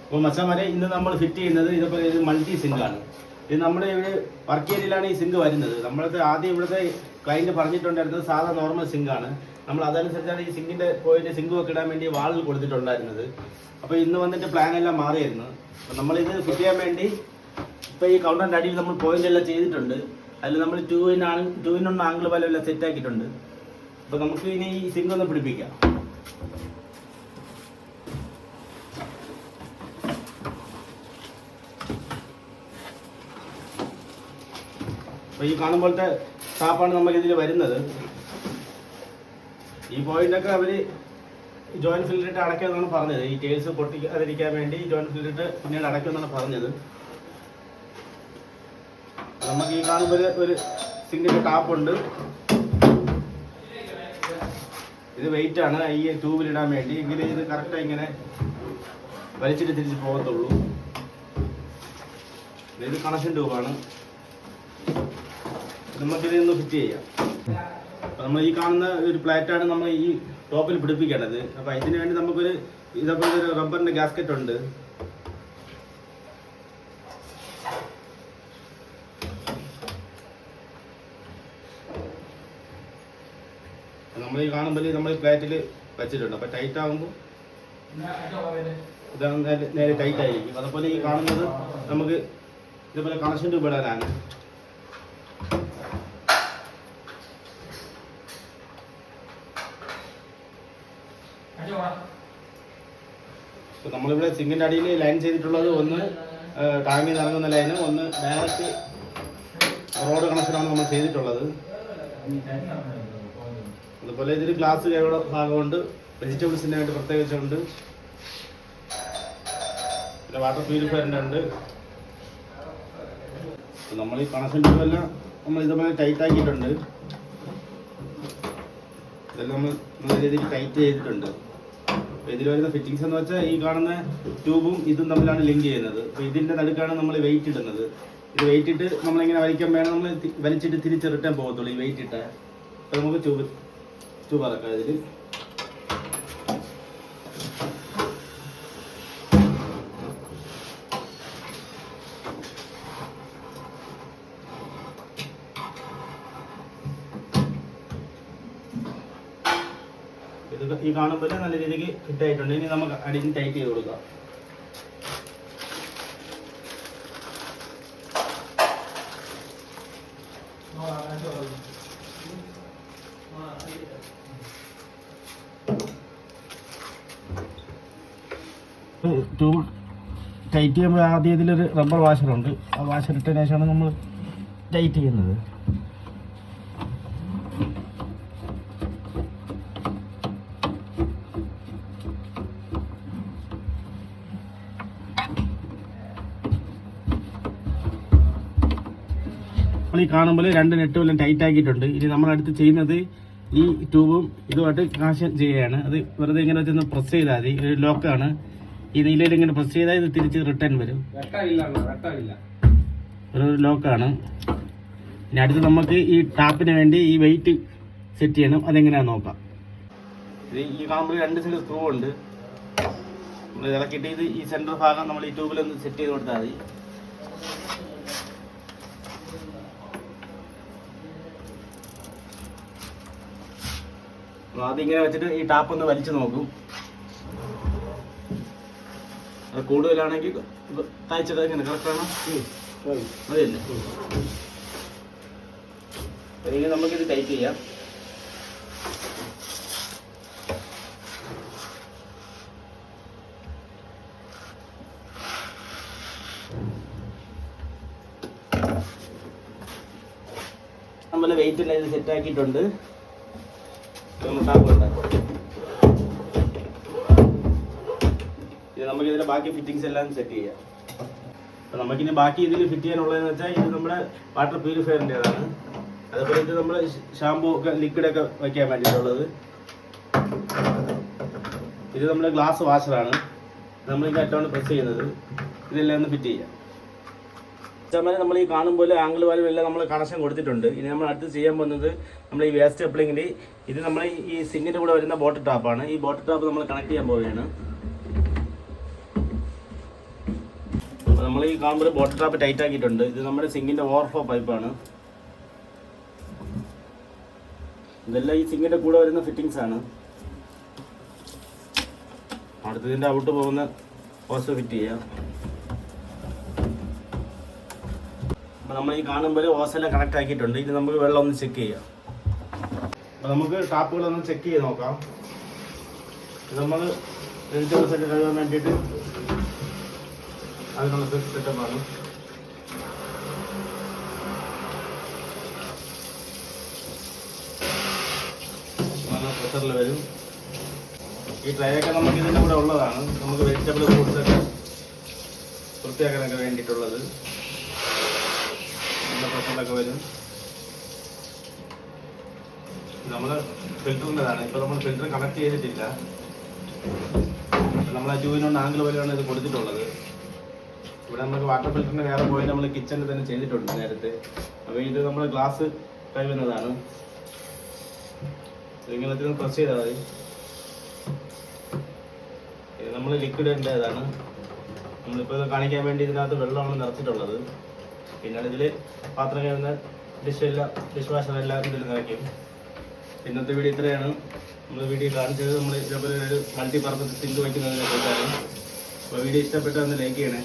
അപ്പോൾ മച്ചാമാരെ ഇന്ന് നമ്മൾ ഫിറ്റ് ചെയ്യുന്നത് ഇതുപോലെ ഇത് മൾട്ടി സിങ്കാണ്. ഇത് നമ്മുടെ ഇവിടെ വർക്ക് ഏരിയയിലാണ് ഈ സിങ്ക് വരുന്നത്. നമ്മളത് ആദ്യം ഇവിടുത്തെ ക്ലയൻറ്റ് പറഞ്ഞിട്ടുണ്ടായിരുന്നത് സാധാ നോർമൽ സിങ്കാണ്. നമ്മൾ അതനുസരിച്ചാണ് ഈ സിങ്കിൻ്റെ പോയിട്ട് സിങ്ക് ഒക്കെ ഇടാൻ വേണ്ടി വാളിൽ കൊടുത്തിട്ടുണ്ടായിരുന്നത്. അപ്പോൾ ഇന്ന് വന്നിട്ട് പ്ലാൻ എല്ലാം മാറിയായിരുന്നു. അപ്പോൾ നമ്മളിത് ഫിറ്റ് ചെയ്യാൻ വേണ്ടി ഇപ്പോൾ ഈ കൗണ്ടറിൻ്റെ അടിയിൽ നമ്മൾ പോയിന്റ് എല്ലാം ചെയ്തിട്ടുണ്ട്. അതിൽ നമ്മൾ 2-in-1 ആംഗിൾ പോലെ എല്ലാം സെറ്റ് ആക്കിയിട്ടുണ്ട്. അപ്പോൾ നമുക്ക് ഇനി ഈ സിങ്ക് ഒന്ന് പിടിപ്പിക്കാം. അപ്പോൾ ഈ കാണുമ്പോഴത്തെ ടാപ്പാണ് നമുക്കിതിൽ വരുന്നത്. ഈ പോയിന്റൊക്കെ അവർ ജോയിന്റ് ഫിൽറ്ററിട്ട് അടയ്ക്കുമെന്നാണ് പറഞ്ഞത്. ഈ കേസ് പൊട്ടിക്കാതിരിക്കാൻ വേണ്ടി ജോയിന്റ് ഫിൽറ്ററിട്ട് പിന്നീട് അടയ്ക്കുമെന്നാണ് പറഞ്ഞത്. നമുക്ക് ഈ കാണുമ്പോൾ ഒരു സിങ്കിന്റെ ടാപ്പുണ്ട്. ഇത് വെയിറ്റ് ആണ് ഈ ട്യൂബിലിടാൻ വേണ്ടി. എങ്കിലും ഇത് കറക്റ്റായി ഇങ്ങനെ വലിച്ചിട്ട് തിരിച്ച് പോകത്തുള്ളൂ. ഇത് കണക്ഷൻ ട്യൂബാണ്. നമുക്കിത് ഒന്ന് ഫിറ്റ് ചെയ്യാം. അപ്പോൾ നമ്മൾ ഈ കാണുന്ന ഒരു പ്ലേറ്റാണ് നമ്മൾ ഈ ടോപ്പിൽ പിടിപ്പിക്കേണ്ടത്. അപ്പോൾ ഇതിന് വേണ്ടി നമുക്കൊരു ഇതേപോലെ ഒരു റബ്ബറിൻ്റെ ഗാസ്കറ്റ് ഉണ്ട്. നമ്മൾ ഈ കാണുമ്പോൾ നമ്മൾ പ്ലേറ്റിൽ വെച്ചിട്ടുണ്ട്. അപ്പോൾ ടൈറ്റ് ആകുമ്പോൾ ഇതാണ് നേരെ ടൈറ്റ് ആയിരിക്കും. അതുപോലെ ഈ കാണുന്നത് നമുക്ക് ഇതുപോലെ കണക്ഷൻ ട്യൂബ് ഇടാനാണ്. അപ്പോൾ നമ്മളിവിടെ സിങ്കിൻ്റെ അടിയിൽ ലൈൻ ചെയ്തിട്ടുള്ളത് ഒന്ന് ടാങ്കിൽ നിന്ന് ഇറങ്ങുന്ന ലൈനും ഒന്ന് ഡയറക്റ്റ് റോഡ് കണക്ഷനാണ് നമ്മൾ ചെയ്തിട്ടുള്ളത്. അതുപോലെ ഇതിൽ ഗ്ലാസ് കൈയുടെ ഭാഗമുണ്ട്, വെജിറ്റബിൾസിൻ്റെ ആയിട്ട് പ്രത്യേകിച്ചുണ്ട്, പിന്നെ വാട്ടർ പ്യൂരിഫയറിൻ്റെ ഉണ്ട്. നമ്മൾ ഈ കണക്ഷൻ ട്യൂബെല്ലാം നമ്മൾ ഇതുപോലെ ടൈറ്റ് ആക്കിയിട്ടുണ്ട്. ഇതെല്ലാം നമ്മൾ നല്ല രീതിയിൽ ടൈറ്റ് ചെയ്തിട്ടുണ്ട്. ഇതിൽ വരുന്ന ഫിറ്റിങ്സ് എന്ന് വെച്ചാൽ ഈ കാണുന്ന ട്യൂബും ഇതും തമ്മിലാണ് ലിങ്ക് ചെയ്യുന്നത്. അപ്പോൾ ഇതിൻ്റെ നടുക്കാണ് നമ്മൾ വെയിറ്റ് ഇടുന്നത്. ഇത് വെയിറ്റ് ഇട്ട് നമ്മളിങ്ങനെ വലിക്കാൻ വേണം, നമ്മൾ വലിച്ചിട്ട് തിരിച്ച് റിട്ടേൺ പോകത്തുള്ളൂ ഈ വെയിറ്റ് ഇട്ട്. അപ്പോൾ നമുക്ക് ട്യൂബ് ഇറക്കാം. ഇതിൽ ഇത് ഈ കാണുമ്പോൾ നല്ല രീതിക്ക് ഫിറ്റ് ആയിട്ടുണ്ട്. ഇനി നമുക്ക് അടിയിൽ ടൈറ്റ് ചെയ്ത് കൊടുക്കാം. ട്യൂബ് ടൈറ്റ് ചെയ്യുമ്പോൾ ആദ്യം ഇതിലൊരു റബ്ബർ വാഷറുണ്ട്. ആ വാഷർ ഇട്ടതിന് ശേഷമാണ് നമ്മൾ ടൈറ്റ് ചെയ്യുന്നത്. നമ്മൾ ഈ കാണുമ്പോൾ 2 നെറ്റുമെല്ലാം ടൈറ്റ് ആക്കിയിട്ടുണ്ട്. ഇനി നമ്മളടുത്ത് ചെയ്യുന്നത് ഈ ട്യൂബും ഇതുമായിട്ട് കണക്ഷൻ ചെയ്യുകയാണ്. അത് വെറുതെ ഇങ്ങനെ വെച്ചൊന്ന് പ്രസ് ചെയ്താൽ മതി. ഒരു ലോക്കാണ്. ഈ നീലയിൽ ഇങ്ങനെ പ്രസ് ചെയ്താൽ ഇത് തിരിച്ച് റിട്ടേൺ വരും. ഒരു ലോക്കാണ്. ഇനി അടുത്ത് നമുക്ക് ഈ ടാപ്പിന് വേണ്ടി ഈ വെയിറ്റ് സെറ്റ് ചെയ്യണം. അതെങ്ങനെയാണെന്ന് നോക്കാം. ഇത് ഈ കാണുമ്പോൾ 2 സൈഡ് സ്ക്രൂ ഉണ്ട്. നമ്മൾ ഇറക്കിയിട്ട് ഇത് ഈ സെൻറ്റർ ഭാഗം നമ്മൾ ഈ ട്യൂബിലൊന്ന് സെറ്റ് ചെയ്ത് കൊടുത്താൽ മതി. ആദ്യം ഇങ്ങനെ വെച്ചിട്ട് ഈ ടാപ്പ് ഒന്ന് വലിച്ചു നോക്കും. അത് കൂടുതലാണെങ്കിൽ താഴ്ചത് ഇങ്ങനെ കറക്റ്റാണോ അതല്ലേ. അല്ലെങ്കിൽ നമുക്കിത് ടൈറ്റ് ചെയ്യാം. നമ്മൾ വെയിറ്റ് എല്ലാം ഇത് സെറ്റ് ആക്കിയിട്ടുണ്ട്. ഇത് നമുക്കിതിൻ്റെ ബാക്കി ഫിറ്റിങ്സ് എല്ലാം സെറ്റ് ചെയ്യാം. അപ്പോൾ നമുക്കിനി ബാക്കി ഇതിൽ ഫിറ്റ് ചെയ്യാനുള്ളതെന്ന് വെച്ചാൽ ഇത് നമ്മുടെ വാട്ടർ പ്യൂരിഫയറിൻ്റെതാണ്. അതുപോലെ ഇത് നമ്മൾ ഷാമ്പൂ ഒക്കെ ലിക്വിഡൊക്കെ വയ്ക്കാൻ വേണ്ടിയിട്ടുള്ളത്. ഇത് നമ്മുടെ ഗ്ലാസ് വാഷറാണ്. നമ്മളിത് അറ്റോണ്ട് പ്രസ് ചെയ്യുന്നത്. ഇതെല്ലാം ഒന്ന് ഫിറ്റ് ചെയ്യാം. നമ്മൾ ഈ കാണുമ്പോൾ ആംഗിൾ വാൽവ് എല്ലാം നമ്മൾ കണക്ഷൻ കൊടുത്തിട്ടുണ്ട്. ഇനി നമ്മൾ അടുത്ത് ചെയ്യാൻ പോകുന്നത് നമ്മൾ ഈ വേസ്റ്റ് കപ്ലിങ്ങിൽ ഇത് നമ്മൾ ഈ സിങ്കിൻ്റെ കൂടെ വരുന്ന ബോട്ട് ടാപ്പാണ്. ഈ ബോട്ട് ടാപ്പ് നമ്മൾ കണക്ട് ചെയ്യാൻ പോവുകയാണ്. നമ്മൾ ഈ കാണുമ്പോൾ ബോട്ടിൽ ട്രാപ്പ് ടൈറ്റ് ആക്കിയിട്ടുണ്ട്. ഇത് നമ്മുടെ സിങ്കിൻ്റെ ഓവർഫ്ലോ പൈപ്പാണ്. ഇതെല്ലാം ഈ സിങ്കിൻ്റെ കൂടെ വരുന്ന ഫിറ്റിങ്സ് ആണ്. അടുത്തതിൻ്റെ ഔട്ട് പോകുന്ന ഹോസ് ഫിറ്റ് ചെയ്യാം. അപ്പോൾ നമ്മൾ ഈ കാണുമ്പോൾ ഹോസെല്ലാം കണക്ട് ആക്കിയിട്ടുണ്ട്. ഇനി നമുക്ക് വെള്ളം ഒന്ന് ചെക്ക് ചെയ്യാം. അപ്പോൾ നമുക്ക് ടാപ്പുകളൊന്ന് ചെക്ക് ചെയ്ത് നോക്കാം. ഇത് നമ്മൾ വെജിറ്റബിൾസ് ഒക്കെ കഴുകാൻ വേണ്ടിയിട്ട് അതിനുള്ള സെറ്റപ്പാണ്. പ്രഷറിൽ വരും. ഈ ട്രേയൊക്കെ നമുക്ക് ഇതിൻ്റെ കൂടെ ഉള്ളതാണ്. നമുക്ക് വെജിറ്റബിൾ ഫ്രൂട്ട്സൊക്കെ വൃത്തിയാക്കാനൊക്കെ വേണ്ടിയിട്ടുള്ളത്. നല്ല പ്രഷറിലൊക്കെ വരും. നമ്മൾ ഫിൽറ്ററിൻ്റെതാണ്. ഇപ്പോൾ നമ്മൾ ഫിൽറ്റർ കണക്ട് ചെയ്തിട്ടില്ല. നമ്മൾ ആ ട്യൂബിനോണ്ട് ആംഗിൾ പോലെയാണ് ഇത് കൊടുത്തിട്ടുള്ളത്. ഇവിടെ നമുക്ക് വാട്ടർ ഫിൽറ്ററിന് വേറെ പോയി നമ്മൾ കിച്ചണിൽ തന്നെ ചെയ്തിട്ടുണ്ട് നേരത്തെ. അപ്പോൾ ഇത് നമ്മൾ ഗ്ലാസ് കഴുകുന്നതാണ്. ഇങ്ങനെ പ്രസ് ചെയ്താൽ മതി. ഇത് നമ്മൾ ലിക്വിഡ് ഇടേണ്ടതാണ്. നമ്മളിപ്പോൾ ഇത് കാണിക്കാൻ വേണ്ടി ഇതിനകത്ത് വെള്ളമാണ് നിറച്ചിട്ടുള്ളത്. പിന്നീട് ഇതിൽ പാത്രം കഴുകുന്ന ഡിഷ് വാഷറെല്ലാം ഇതിൽ നിറയ്ക്കും. ഇന്നത്തെ വീഡിയോ ഇത്രയാണ്. നമ്മൾ വീഡിയോ കാണിച്ചത് നമ്മൾ ഇതേപോലെ ഒരു മൾട്ടി പർപ്പസ് സിങ്ക് വയ്ക്കുന്നതിനെ കുറിച്ചാണ്. അപ്പോൾ വീഡിയോ ഇഷ്ടപ്പെട്ടാൽ ഒന്ന് ലൈക്ക് ചെയ്യണേ.